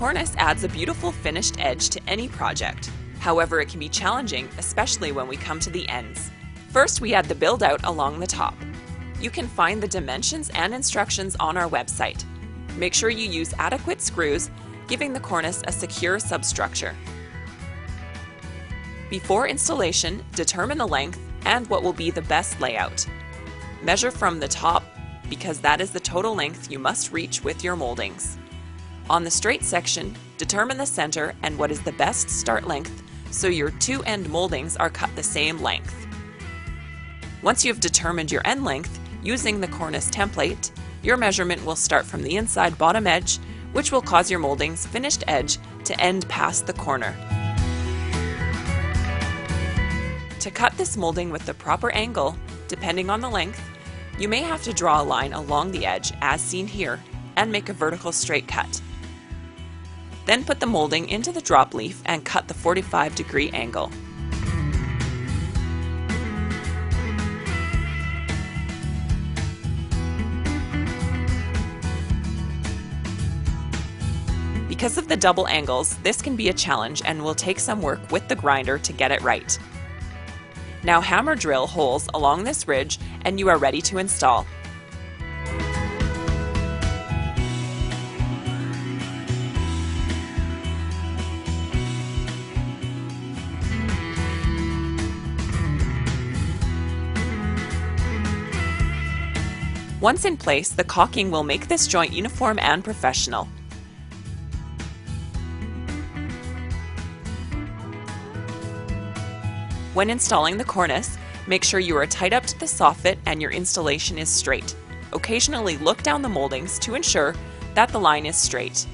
cornice adds a beautiful finished edge to any project. However, it can be challenging, especially when we come to the ends. First, we add the build out along the top. You can find the dimensions and instructions on our website. Make sure you use adequate screws, giving the cornice a secure substructure. Before installation, determine the length and what will be the best layout. Measure from the top, because that is the total length you must reach with your moldings. On the straight section, determine the center and what is the best start length so your two end moldings are cut the same length. Once you have determined your end length, using the cornice template, your measurement will start from the inside bottom edge, which will cause your molding's finished edge to end past the corner. To cut this molding with the proper angle, depending on the length, you may have to draw a line along the edge as seen here and make a vertical straight cut. Then put the molding into the drop leaf and cut the 45-degree angle. Because of the double angles, this can be a challenge and will take some work with the grinder to get it right. Now hammer drill holes along this ridge and you are ready to install. Once in place, the caulking will make this joint uniform and professional. When installing the cornice, make sure you are tied up to the soffit and your installation is straight. Occasionally look down the moldings to ensure that the line is straight.